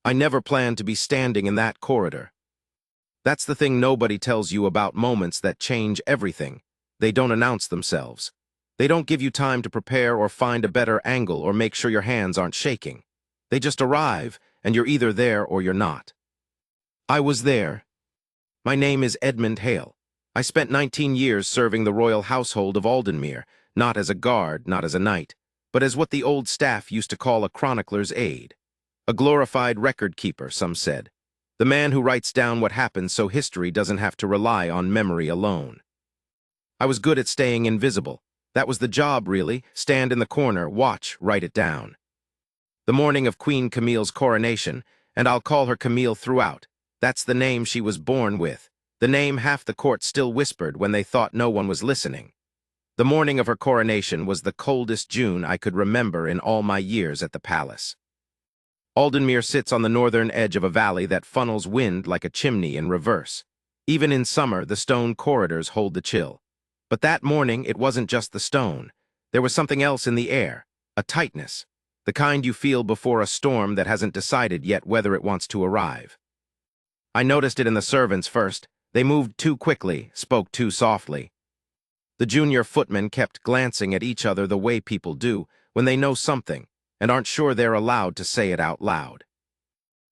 I never planned to be standing in that corridor. That's the thing nobody tells you about moments that change everything. They don't announce themselves. They don't give you time to prepare or find a better angle or make sure your hands aren't shaking. They just arrive, and you're either there or you're not. I was there. My name is Edmund Hale. I spent 19 years serving the royal household of Aldenmere, not as a guard, not as a knight, but as what the old staff used to call a chronicler's aide. A glorified record keeper, some said. The man who writes down what happened so history doesn't have to rely on memory alone. I was good at staying invisible. That was the job, really. Stand in the corner, watch, write it down. The morning of Queen Camille's coronation, and I'll call her Camille throughout. That's the name she was born with, the name half the court still whispered when they thought no one was listening. The morning of her coronation was the coldest June I could remember in all my years at the palace. Aldenmere sits on the northern edge of a valley that funnels wind like a chimney in reverse. Even in summer, the stone corridors hold the chill. But that morning, it wasn't just the stone. There was something else in the air, a tightness, the kind you feel before a storm that hasn't decided yet whether it wants to arrive. I noticed it in the servants first. They moved too quickly, spoke too softly. The junior footmen kept glancing at each other the way people do when they know something and aren't sure they're allowed to say it out loud.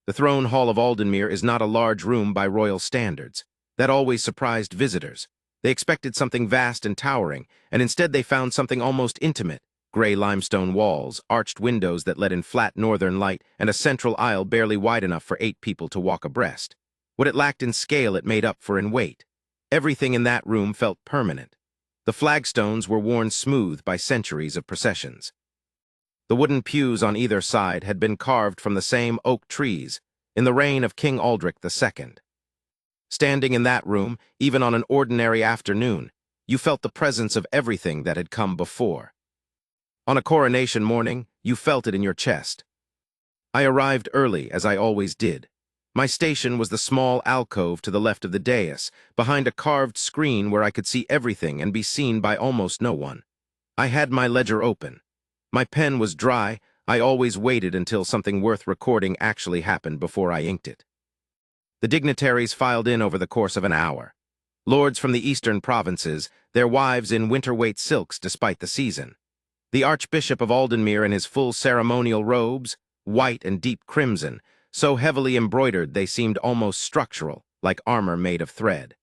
The throne hall of Aldenmere is not a large room by royal standards. That always surprised visitors. They expected something vast and towering, and instead they found something almost intimate. Gray limestone walls, arched windows that let in flat northern light, and a central aisle barely wide enough for 8 people to walk abreast. What it lacked in scale it made up for in weight. Everything in that room felt permanent. The flagstones were worn smooth by centuries of processions. The wooden pews on either side had been carved from the same oak trees in the reign of King Aldrich II. Standing in that room, even on an ordinary afternoon, you felt the presence of everything that had come before. On a coronation morning, you felt it in your chest. I arrived early, as I always did. My station was the small alcove to the left of the dais, behind a carved screen where I could see everything and be seen by almost no one. I had my ledger open. My pen was dry. I always waited until something worth recording actually happened before I inked it. The dignitaries filed in over the course of an hour. Lords from the eastern provinces, their wives in winter-weight silks despite the season. The Archbishop of Aldenmere in his full ceremonial robes, white and deep crimson, so heavily embroidered they seemed almost structural, like armor made of thread.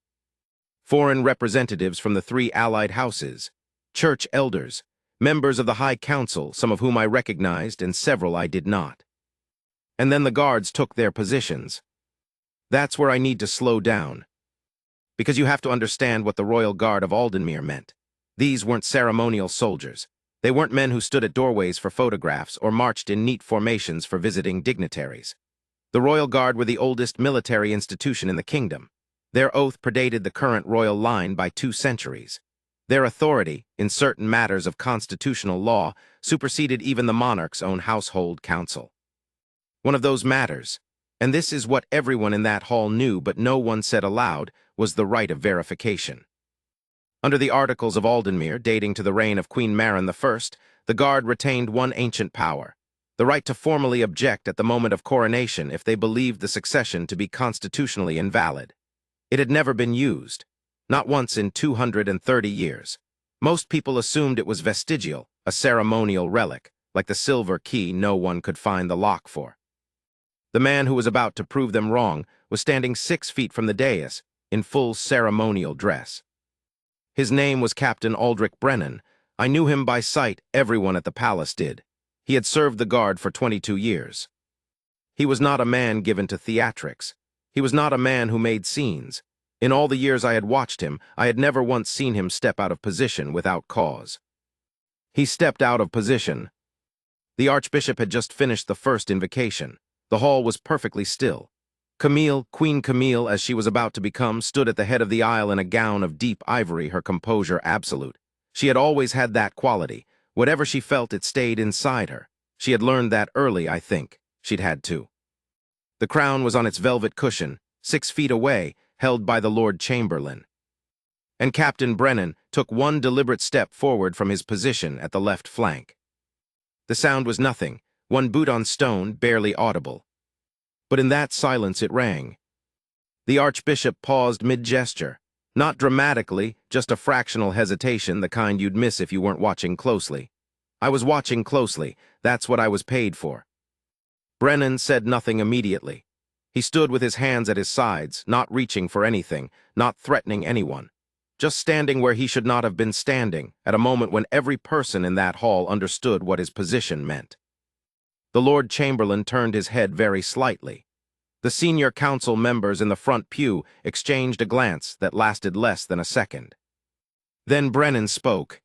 Foreign representatives from the 3 allied houses, church elders, members of the High Council, some of whom I recognized and several I did not. And then the guards took their positions. That's where I need to slow down, because you have to understand what the Royal Guard of Aldenmere meant. These weren't ceremonial soldiers. They weren't men who stood at doorways for photographs or marched in neat formations for visiting dignitaries. The Royal Guard were the oldest military institution in the kingdom. Their oath predated the current royal line by 2 centuries. Their authority, in certain matters of constitutional law, superseded even the monarch's own household council. One of those matters, and this is what everyone in that hall knew but no one said aloud, was the right of verification. Under the Articles of Aldenmere, dating to the reign of Queen Maren I, the Guard retained one ancient power, the right to formally object at the moment of coronation if they believed the succession to be constitutionally invalid. It had never been used, not once in 230 years. Most people assumed it was vestigial, a ceremonial relic, like the silver key no one could find the lock for. The man who was about to prove them wrong was standing 6 feet from the dais, in full ceremonial dress. His name was Captain Aldrich Brennan. I knew him by sight, everyone at the palace did. He had served the Guard for 22 years. He was not a man given to theatrics. He was not a man who made scenes. In all the years I had watched him, I had never once seen him step out of position without cause. He stepped out of position. The Archbishop had just finished the first invocation. The hall was perfectly still. Camille, Queen Camille, as she was about to become, stood at the head of the aisle in a gown of deep ivory, her composure absolute. She had always had that quality. Whatever she felt, it stayed inside her. She had learned that early, I think. She'd had to. The crown was on its velvet cushion, 6 feet away, held by the Lord Chamberlain. And Captain Brennan took one deliberate step forward from his position at the left flank. The sound was nothing, one boot on stone, barely audible. but in that silence it rang. The Archbishop paused mid-gesture. Not dramatically, just a fractional hesitation, the kind you'd miss if you weren't watching closely. I was watching closely. That's what I was paid for. Brennan said nothing immediately. He stood with his hands at his sides, not reaching for anything, not threatening anyone. Just standing where he should not have been standing, at a moment when every person in that hall understood what his position meant. The Lord Chamberlain turned his head very slightly. The senior council members in the front pew exchanged a glance that lasted less than a second. Then Brennan spoke.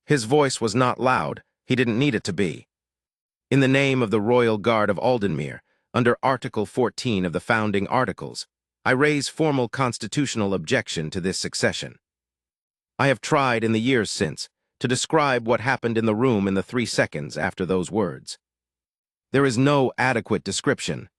His voice was not loud. He didn't need it to be. In the name of the Royal Guard of Aldenmere, under Article 14 of the founding articles, I raise formal constitutional objection to this succession. I have tried in the years since to describe what happened in the room in the 3 seconds after those words. There is no adequate description.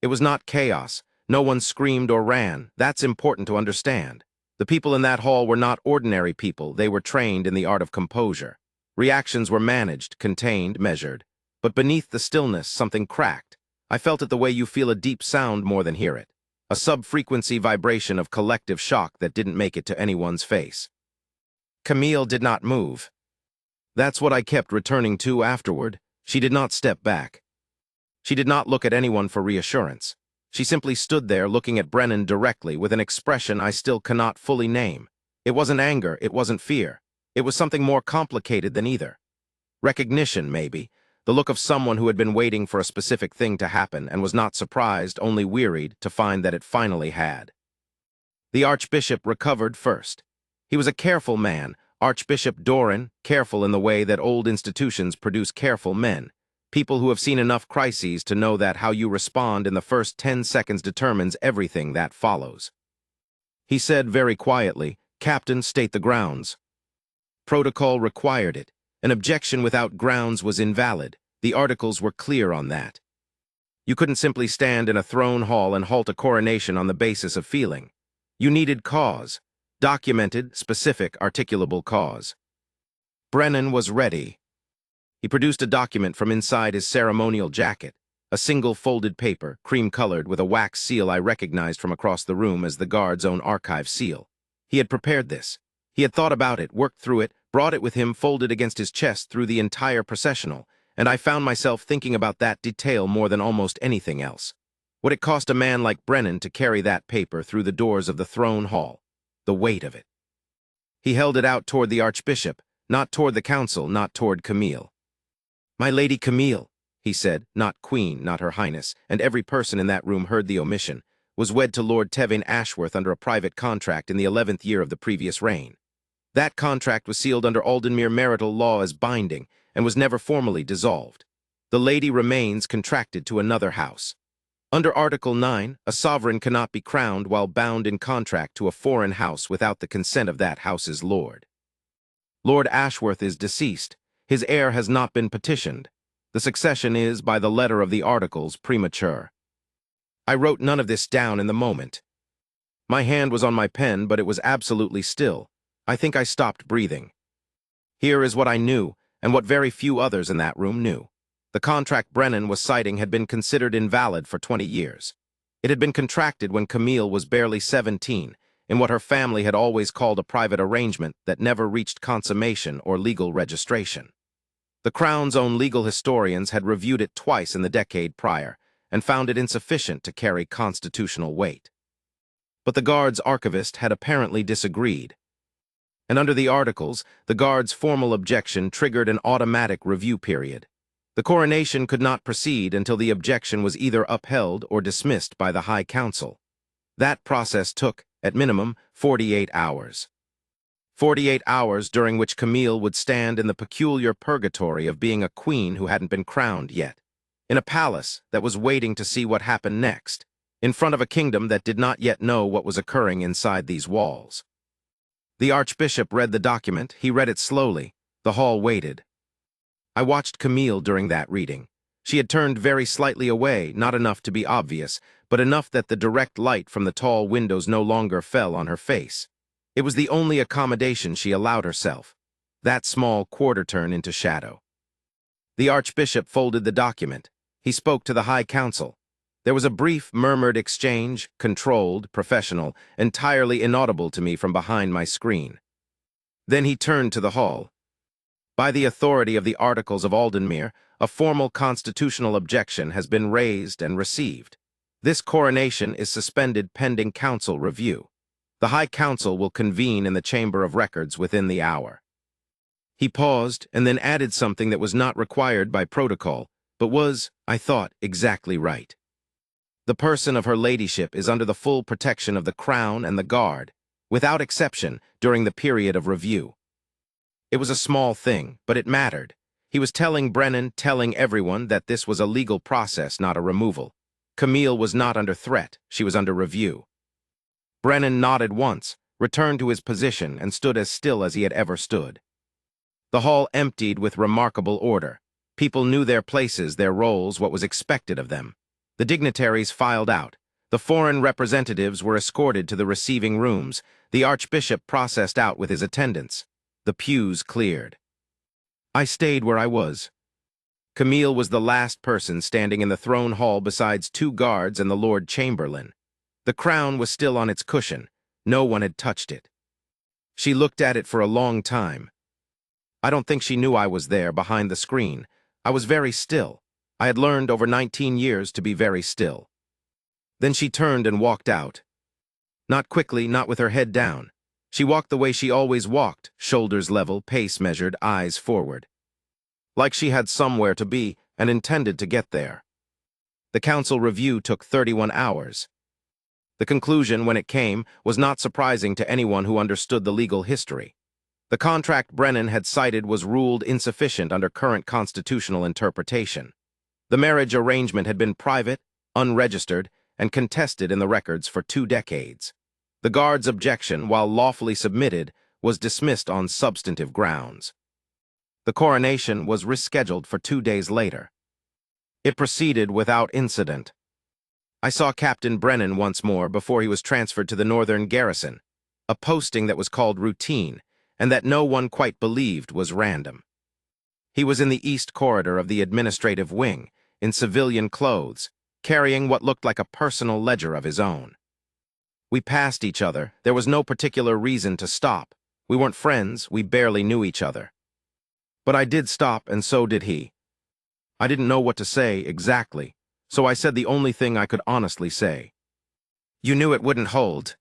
It was not chaos. No one screamed or ran. That's important to understand. The people in that hall were not ordinary people. They were trained in the art of composure. Reactions were managed, contained, measured. But beneath the stillness, something cracked. I felt it the way you feel a deep sound more than hear it. A sub-frequency vibration of collective shock that didn't make it to anyone's face. Camille did not move. That's what I kept returning to afterward. She did not step back. She did not look at anyone for reassurance. She simply stood there looking at Brennan directly with an expression I still cannot fully name. It wasn't anger, it wasn't fear. It was something more complicated than either. Recognition, maybe. The look of someone who had been waiting for a specific thing to happen and was not surprised, only wearied, to find that it finally had. The Archbishop recovered first. He was a careful man, Archbishop Doran, careful in the way that old institutions produce careful men. People who have seen enough crises to know that how you respond in the first 10 seconds determines everything that follows. He said very quietly, "Captain, state the grounds." Protocol required it. An objection without grounds was invalid. The articles were clear on that. You couldn't simply stand in a throne hall and halt a coronation on the basis of feeling. You needed cause. Documented, specific, articulable cause. Brennan was ready. He produced a document from inside his ceremonial jacket, a single folded paper, cream-colored, with a wax seal I recognized from across the room as the guard's own archive seal. He had prepared this. He had thought about it, worked through it, brought it with him folded against his chest through the entire processional, and I found myself thinking about that detail more than almost anything else. Would it cost a man like Brennan to carry that paper through the doors of the throne hall? The weight of it. He held it out toward the Archbishop, not toward the council, not toward Camille. "My Lady Camille," he said, not Queen, not Her Highness, and every person in that room heard the omission, was wed to Lord Tevin Ashworth under a private contract in the 11th year of the previous reign. That contract was sealed under Aldenmere marital law as binding and was never formally dissolved. The lady remains contracted to another house. Under Article 9, a sovereign cannot be crowned while bound in contract to a foreign house without the consent of that house's lord. Lord Ashworth is deceased. His heir has not been petitioned. The succession is, by the letter of the articles, premature. I wrote none of this down in the moment. My hand was on my pen, but it was absolutely still. I think I stopped breathing. Here is what I knew, and what very few others in that room knew. The contract Brennan was citing had been considered invalid for 20 years. It had been contracted when Camille was barely 17, in what her family had always called a private arrangement that never reached consummation or legal registration. The Crown's own legal historians had reviewed it twice in the decade prior and found it insufficient to carry constitutional weight. But the Guard's archivist had apparently disagreed. And under the articles, the Guard's formal objection triggered an automatic review period. The coronation could not proceed until the objection was either upheld or dismissed by the High Council. That process took, at minimum, 48 hours. 48 hours during which Camille would stand in the peculiar purgatory of being a queen who hadn't been crowned yet, in a palace that was waiting to see what happened next, in front of a kingdom that did not yet know what was occurring inside these walls. The Archbishop read the document. He read it slowly. The hall waited. I watched Camille during that reading. She had turned very slightly away, not enough to be obvious, but enough that the direct light from the tall windows no longer fell on her face. It was the only accommodation she allowed herself, that small quarter turn into shadow. The Archbishop folded the document. He spoke to the High Council. There was a brief, murmured exchange, controlled, professional, entirely inaudible to me from behind my screen. Then he turned to the hall. By the authority of the Articles of Aldenmere, a formal constitutional objection has been raised and received. This coronation is suspended pending council review. The High Council will convene in the Chamber of Records within the hour. He paused and then added something that was not required by protocol, but was, I thought, exactly right. The person of her ladyship is under the full protection of the Crown and the Guard, without exception, during the period of review. It was a small thing, but it mattered. He was telling everyone that this was a legal process, not a removal. Camille was not under threat, she was under review. Brennan nodded once, returned to his position, and stood as still as he had ever stood. The hall emptied with remarkable order. People knew their places, their roles, what was expected of them. The dignitaries filed out. The foreign representatives were escorted to the receiving rooms. The Archbishop processed out with his attendants. The pews cleared. I stayed where I was. Camille was the last person standing in the throne hall besides 2 guards and the Lord Chamberlain. The crown was still on its cushion. No one had touched it. She looked at it for a long time. I don't think she knew I was there behind the screen. I was very still. I had learned over 19 years to be very still. Then she turned and walked out. Not quickly, not with her head down. She walked the way she always walked, shoulders level, pace measured, eyes forward. Like she had somewhere to be and intended to get there. The council review took 31 hours. The conclusion, when it came, was not surprising to anyone who understood the legal history. The contract Brennan had cited was ruled insufficient under current constitutional interpretation. The marriage arrangement had been private, unregistered, and contested in the records for 2 decades. The guard's objection, while lawfully submitted, was dismissed on substantive grounds. The coronation was rescheduled for 2 days later. It proceeded without incident. I saw Captain Brennan once more before he was transferred to the Northern Garrison, a posting that was called routine, and that no one quite believed was random. He was in the East Corridor of the administrative wing, in civilian clothes, carrying what looked like a personal ledger of his own. We passed each other. There was no particular reason to stop. We weren't friends, we barely knew each other. But I did stop, and so did he. I didn't know what to say exactly, so I said the only thing I could honestly say. "You knew it wouldn't hold."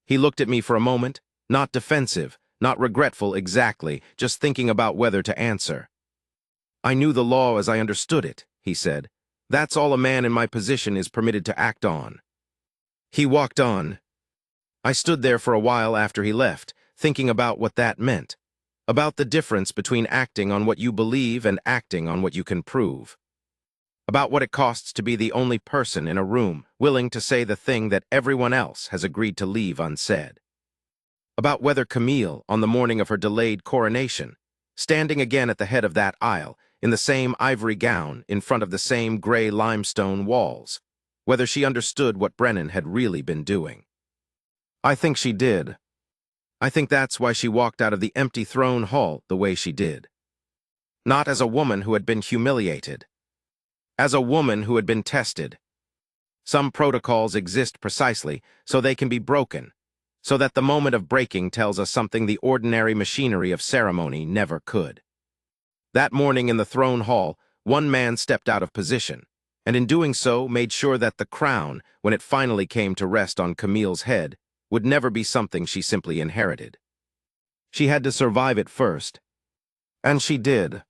He looked at me for a moment, not defensive, not regretful exactly, just thinking about whether to answer. "I knew the law as I understood it," he said. "That's all a man in my position is permitted to act on." He walked on. I stood there for a while after he left, thinking about what that meant, about the difference between acting on what you believe and acting on what you can prove, about what it costs to be the only person in a room willing to say the thing that everyone else has agreed to leave unsaid, about whether Camille, on the morning of her delayed coronation, standing again at the head of that aisle, in the same ivory gown, in front of the same gray limestone walls, whether she understood what Brennan had really been doing. I think she did. I think that's why she walked out of the empty throne hall the way she did. Not as a woman who had been humiliated. As a woman who had been tested. Some protocols exist precisely so they can be broken, so that the moment of breaking tells us something the ordinary machinery of ceremony never could. That morning in the throne hall, one man stepped out of position, and in doing so made sure that the crown, when it finally came to rest on Camille's head, would never be something she simply inherited. She had to survive it first. And she did.